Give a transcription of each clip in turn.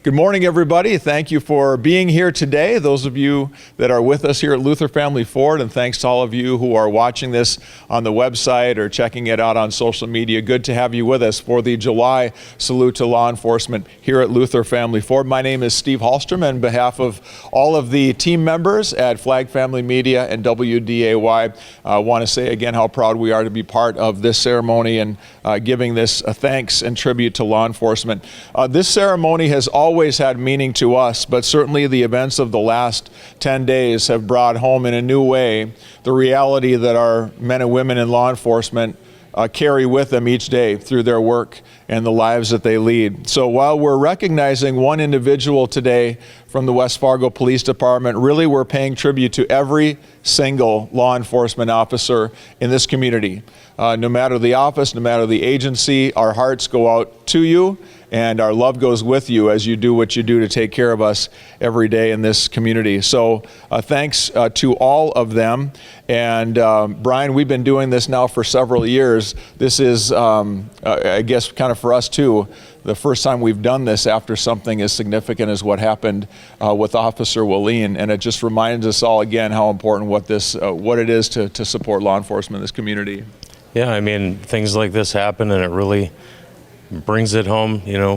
Good morning, everybody. Thank you for being here today. Those of you that are with us here at Luther Family Ford, and thanks to all of you who are watching this on the website or checking it out on social media. Good to have you with us for the July Salute to Law Enforcement here at Luther Family Ford. My name is Steve Hallstrom, and on behalf of all of the team members at Flag Family Media and WDAY, I want to say again how proud we are to be part of this ceremony and giving this a thanks and tribute to law enforcement. This ceremony has always had meaning to us, but certainly the events of the last 10 days have brought home in a new way the reality that our men and women in law enforcement carry with them each day through their work and the lives that they lead. So while we're recognizing one individual today from the West Fargo Police Department, really we're paying tribute to every single law enforcement officer in this community. No matter the office, no matter the agency, our hearts go out to you and our love goes with you as you do what you do to take care of us every day in this community. So thanks to all of them. And Brian, we've been doing this now for several years. This is, I guess, kind of for us too, the first time we've done this after something as significant as what happened with Officer Wallin. And it just reminds us all again how important what it is to support law enforcement in this community. Yeah, I mean, things like this happen and it really brings it home, you know,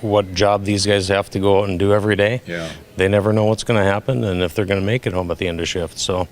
what job these guys have to go out and do every day. Yeah. They never know what's going to happen and if they're going to make it home at the end of shift. So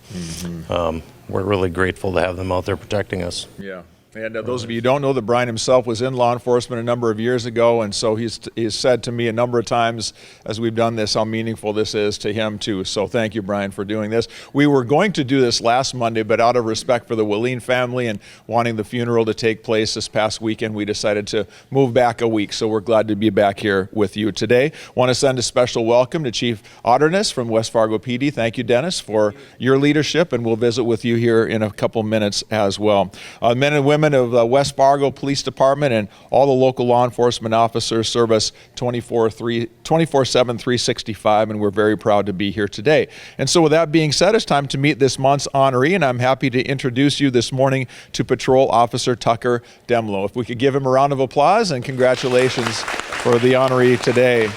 we're really grateful to have them out there protecting us. Yeah. And those of you who don't know that Brian himself was in law enforcement a number of years ago, and so he's said to me a number of times as we've done this how meaningful this is to him too. So thank you, Brian, for doing this. We were going to do this last Monday, but out of respect for the Wallin family and wanting the funeral to take place this past weekend, we decided to move back a week. So we're glad to be back here with you today. Want to send a special welcome to Chief Otterness from West Fargo PD. Thank you, Dennis, for your leadership, and we'll visit with you here in a couple minutes as well. Men and women of the West Fargo Police Department and all the local law enforcement officers serve us 24/7, 365, and we're very proud to be here today. And so with that being said, it's time to meet this month's honoree, and I'm happy to introduce you this morning to Patrol Officer Tucker Dehmlow. If we could give him a round of applause and congratulations for the honoree today.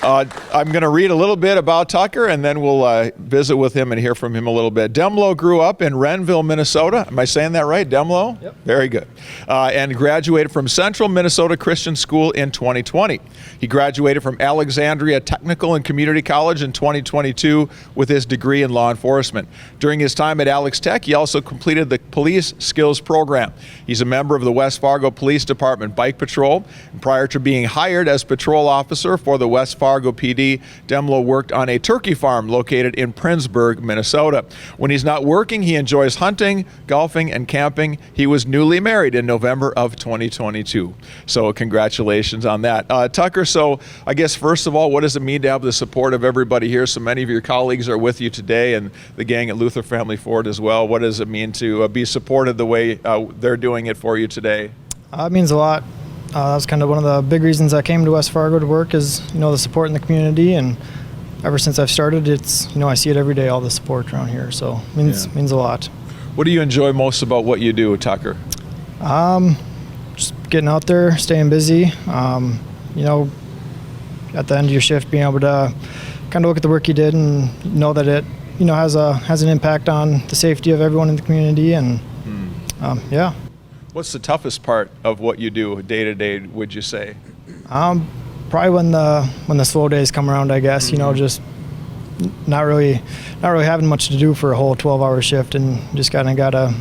I'm going to read a little bit about Tucker, and then we'll visit with him and hear from him a little bit. Dehmlow grew up in Renville, Minnesota. Am I saying that right, Dehmlow? Yep. Very good. And graduated from Central Minnesota Christian School in 2020. He graduated from Alexandria Technical and Community College in 2022 with his degree in law enforcement. During his time at Alex Tech, he also completed the Police Skills Program. He's a member of the West Fargo Police Department Bike Patrol. And prior to being hired as patrol officer for the West Fargo PD, Dehmlow worked on a turkey farm located in Prinsburg, Minnesota. When he's not working, he enjoys hunting, golfing, and camping. He was newly married in November of 2022. So congratulations on that. Tucker, so I guess first of all, what does it mean to have the support of everybody here? So many of your colleagues are with you today and the gang at Luther Family Ford as well. What does it mean to be supported the way they're doing it for you today? It means a lot. That was kind of one of the big reasons I came to West Fargo to work is, you know, the support in the community. And ever since I've started, it's, you know, I see it every day, all the support around here. So it means a lot. What do you enjoy most about what you do, Tucker? Just getting out there, staying busy. You know, at the end of your shift, being able to kind of look at the work you did and know that it, you know, has an impact on the safety of everyone in the community. And yeah. What's the toughest part of what you do day to day, would you say? Probably when the slow days come around, I guess. You know, just not really having much to do for a whole 12-hour shift, and just gotta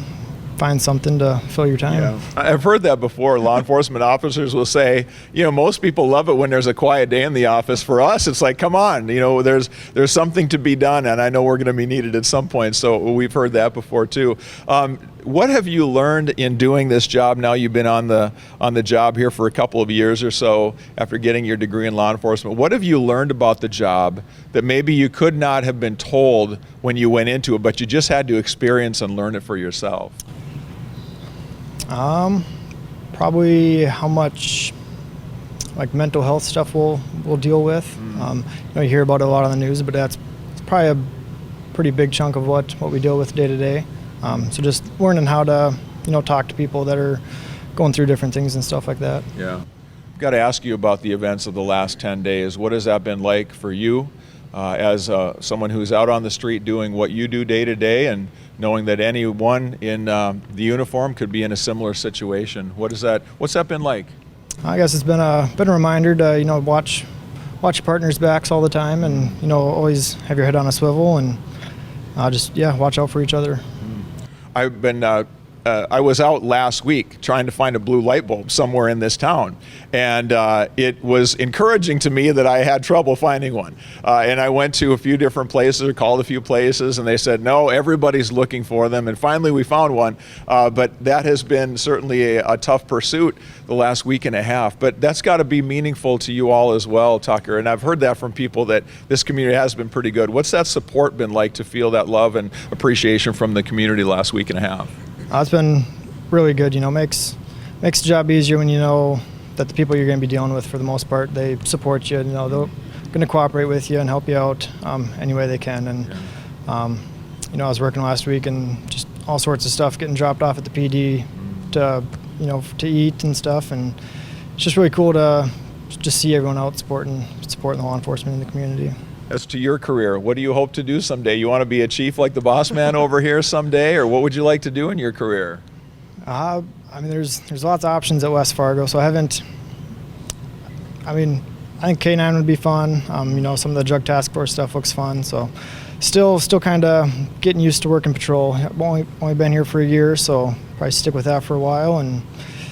find something to fill your time. Yeah. I've heard that before. Law enforcement officers will say, you know, most people love it when there's a quiet day in the office. For us, it's like, come on, you know, there's something to be done, and I know we're going to be needed at some point. So we've heard that before too. What have you learned in doing this job? Now you've been on the job here for a couple of years or so after getting your degree in law enforcement. What have you learned about the job that maybe you could not have been told when you went into it, but you just had to experience and learn it for yourself? Probably how much like mental health stuff we'll deal with. You know, you hear about it a lot on the news, but it's probably a pretty big chunk of what we deal with day to day. So just learning how to, you know, talk to people that are going through different things and stuff like that. Yeah. got to ask you about the events of the last 10 days. What has that been like for you as someone who's out on the street doing what you do day to day, and knowing that anyone in the uniform could be in a similar situation? What's that been like? I guess it's been a reminder to watch your partner's backs all the time, and always have your head on a swivel, and just watch out for each other. I've been I was out last week trying to find a blue light bulb somewhere in this town, and it was encouraging to me that I had trouble finding one. And I went to a few different places, or called a few places, and they said, no, everybody's looking for them. And finally we found one, but that has been certainly a tough pursuit the last week and a half. But that's got to be meaningful to you all as well, Tucker. And I've heard that from people, that this community has been pretty good. What's that support been like, to feel that love and appreciation from the community last week and a half? It's been really good. Makes the job easier when you know that the people you're going to be dealing with, for the most part, they support you. They're going to cooperate with you and help you out any way they can. And I was working last week, and just all sorts of stuff getting dropped off at the PD to eat and stuff. And it's just really cool to just see everyone out supporting the law enforcement in the community. As to your career, what do you hope to do someday? You want to be a chief like the boss man over here someday, or what would you like to do in your career? There's lots of options at West Fargo, so I think K9 would be fun. Some of the drug task force stuff looks fun, so still kind of getting used to working patrol. I've only been here for a year, so probably stick with that for a while and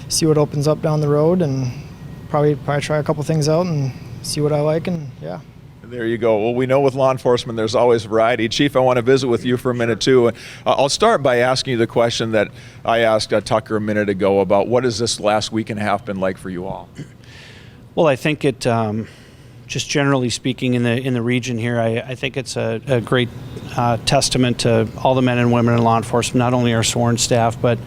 see what opens up down the road, and probably try a couple things out and see what I like, and yeah. There you go. Well, we know with law enforcement there's always variety. Chief, I want to visit with you for a minute too. I'll start by asking you the question that I asked Tucker a minute ago about what has this last week and a half been like for you all? Well, I think it, just generally speaking in the region here, I think it's a great testament to all the men and women in law enforcement, not only our sworn staff, but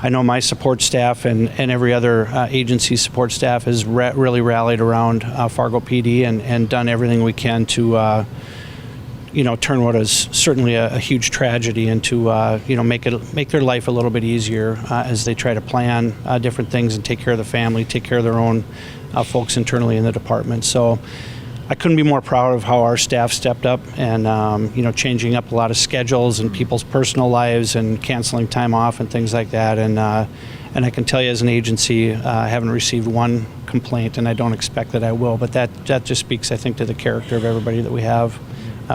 I know my support staff and every other agency support staff has really rallied around Fargo PD and done everything we can to turn what is certainly a huge tragedy into make their life a little bit easier as they try to plan different things and take care of the family, take care of their own folks internally in the department. So I couldn't be more proud of how our staff stepped up and changing up a lot of schedules and people's personal lives and canceling time off and things like that. And I can tell you, as an agency, I haven't received one complaint, and I don't expect that I will. But that just speaks, I think, to the character of everybody that we have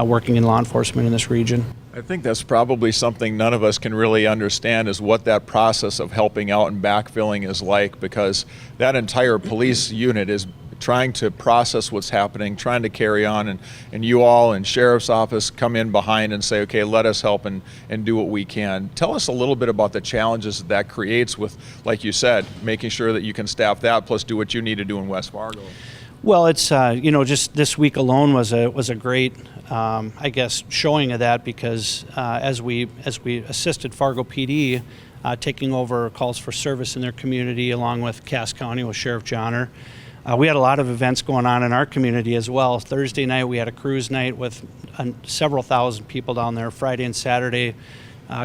working in law enforcement in this region. I think that's probably something none of us can really understand, is what that process of helping out and backfilling is like, because that entire police unit is trying to process what's happening, trying to carry on, and you all and sheriff's office come in behind and say, okay, let us help and do what we can. Tell us a little bit about the challenges that creates with, like you said, making sure that you can staff that plus do what you need to do in West Fargo. Well, it's just this week alone was a great showing of that, because as we assisted Fargo PD taking over calls for service in their community along with Cass County with Sheriff Johnner. We had a lot of events going on in our community as well. Thursday night we had a cruise night with several thousand people down there. Friday and Saturday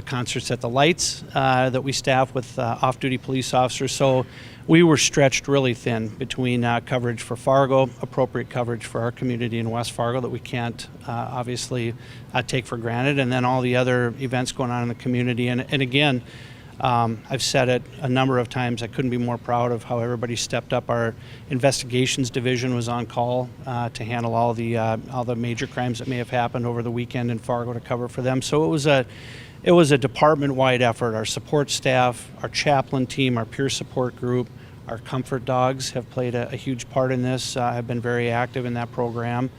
concerts at the Lights that we staff with off-duty police officers. So we were stretched really thin between coverage for Fargo, appropriate coverage for our community in West Fargo that we can't obviously take for granted, and then all the other events going on in the community. And again, I've said it a number of times, I couldn't be more proud of how everybody stepped up. Our investigations division was on call to handle all the major crimes that may have happened over the weekend in Fargo, to cover for them. So it was a department-wide effort. Our support staff, our chaplain team, our peer support group, our comfort dogs have played a huge part in this, have been very active in that program.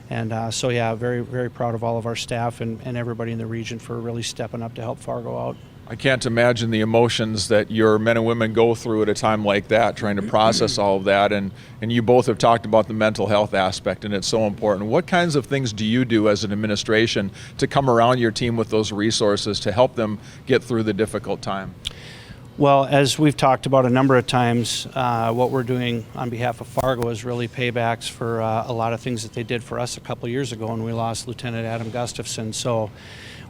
And very, very proud of all of our staff and everybody in the region for really stepping up to help Fargo out. I can't imagine the emotions that your men and women go through at a time like that, trying to process all of that. And you both have talked about the mental health aspect, and it's so important. What kinds of things do you do as an administration to come around your team with those resources to help them get through the difficult time? Well, as we've talked about a number of times, what we're doing on behalf of Fargo is really paybacks for a lot of things that they did for us a couple of years ago when we lost Lieutenant Adam Gustafson. So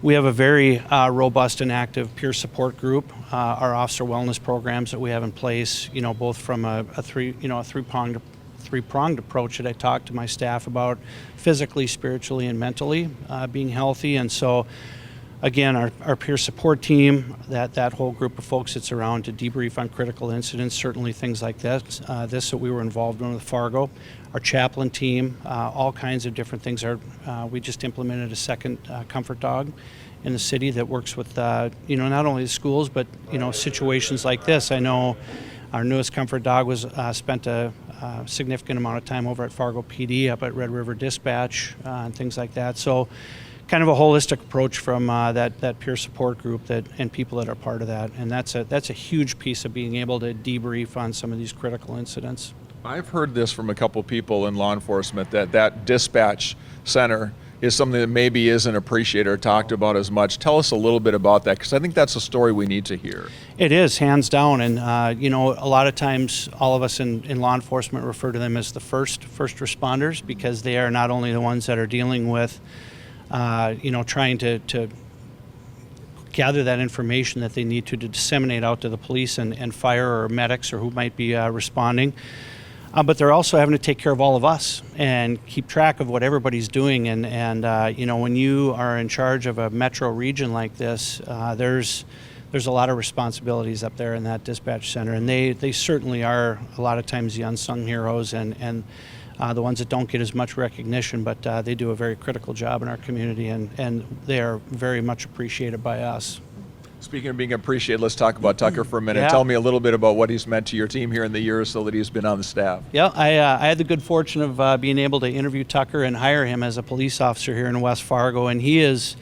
We have a very robust and active peer support group. Our officer wellness programs that we have in place, both from a three-pronged approach that I talk to my staff about, physically, spiritually, and mentally being healthy. And so, again, our peer support team, that whole group of folks that's around to debrief on critical incidents, certainly things like this that we were involved in with Fargo. Our chaplain team, all kinds of different things. We just implemented a second comfort dog in the city that works with, not only the schools, but, situations like this. I know our newest comfort dog was spent a significant amount of time over at Fargo PD, up at Red River Dispatch, and things like that. So kind of a holistic approach from that peer support group and people that are part of that. And that's a huge piece of being able to debrief on some of these critical incidents. I've heard this from a couple people in law enforcement that dispatch center is something that maybe isn't appreciated or talked about as much. Tell us a little bit about that, because I think that's a story we need to hear. It is, hands down. And, a lot of times all of us in law enforcement refer to them as the first responders, because they are not only the ones that are dealing with, trying to gather that information that they need to disseminate out to the police and fire or medics or who might be responding. But they're also having to take care of all of us and keep track of what everybody's doing. And when you are in charge of a metro region like this, there's a lot of responsibilities up there in that dispatch center. And they certainly are a lot of times the unsung heroes and the ones that don't get as much recognition, but they do a very critical job in our community, and they are very much appreciated by us. Speaking of being appreciated, let's talk about Tucker for a minute. Yeah. Tell me a little bit about what he's meant to your team here in the year or so that he's been on the staff. Yeah, I had the good fortune of being able to interview Tucker and hire him as a police officer here in West Fargo, and he is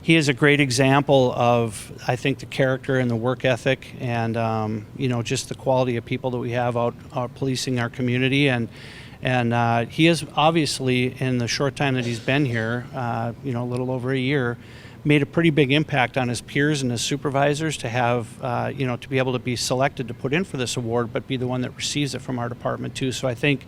a great example of, I think, the character and the work ethic and just the quality of people that we have out policing our community. And he has obviously, in the short time that he's been here, a little over a year, made a pretty big impact on his peers and his supervisors to have, to be able to be selected to put in for this award, but be the one that receives it from our department too. So I think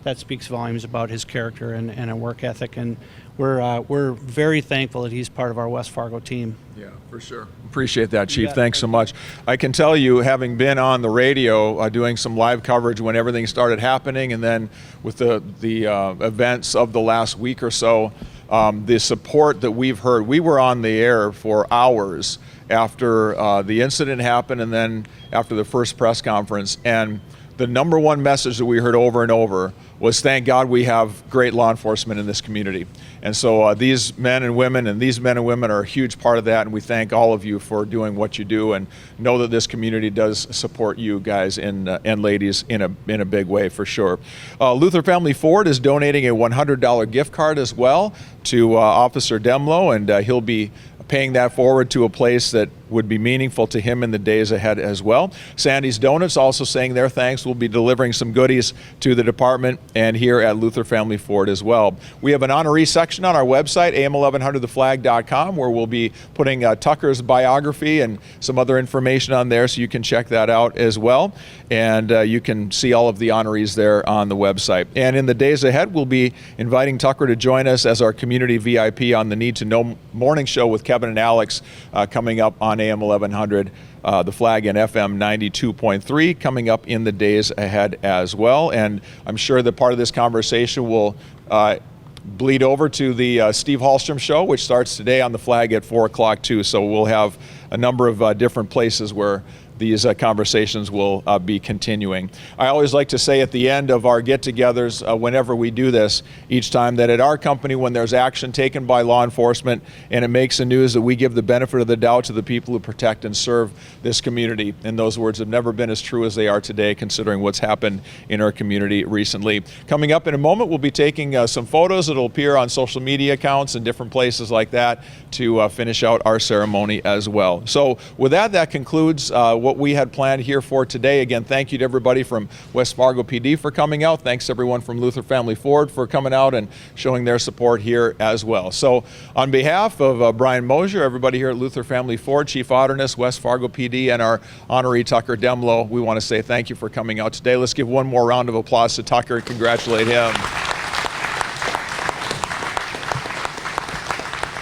that speaks volumes about his character and a work ethic, and we're very thankful that he's part of our West Fargo team. Yeah, for sure. Appreciate that, Chief. Thanks so much. I can tell you, having been on the radio doing some live coverage when everything started happening, and then with the events of the last week or so, the support that we've heard. We were on the air for hours after the incident happened and then after the first press conference, and the number one message that we heard over and over was, thank God we have great law enforcement in this community. And so these men and women are a huge part of that, and we thank all of you for doing what you do, and know that this community does support you guys and ladies in a big way, for sure. Luther Family Ford is donating a $100 gift card as well to Officer Dehmlow, and he'll be paying that forward to a place that would be meaningful to him in the days ahead as well. Sandy's Donuts also saying their thanks. We'll be delivering some goodies to the department and here at Luther Family Ford as well. We have an honoree section on our website, am1100theflag.com, where we'll be putting Tucker's biography and some other information on there, so you can check that out as well. And you can see all of the honorees there on the website. And in the days ahead, we'll be inviting Tucker to join us as our community VIP on the Need to Know morning show with Kevin and Alex coming up on AM 1100, the Flag, and FM 92.3 coming up in the days ahead as well. And I'm sure that part of this conversation will bleed over to the Steve Hallstrom show, which starts today on the Flag at 4 o'clock too. So we'll have a number of different places where these conversations will be continuing. I always like to say at the end of our get-togethers, whenever we do this, each time, that at our company, when there's action taken by law enforcement and it makes the news, that we give the benefit of the doubt to the people who protect and serve this community. And those words have never been as true as they are today, considering what's happened in our community recently. Coming up in a moment, we'll be taking some photos that'll appear on social media accounts and different places like that to finish out our ceremony as well. So with that, that concludes what we had planned here for today. Again, thank you to everybody from West Fargo PD for coming out. Thanks everyone from Luther Family Ford for coming out and showing their support here as well. So on behalf of Brian Mosier, everybody here at Luther Family Ford, Chief Auderness, West Fargo PD, and our honoree Tucker Dehmlow, we want to say thank you for coming out today. Let's give one more round of applause to Tucker and congratulate him.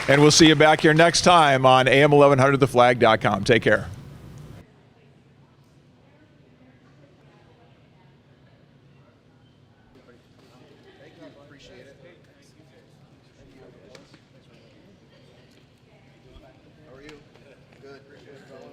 And we'll see you back here next time on AM1100theflag.com. Take care.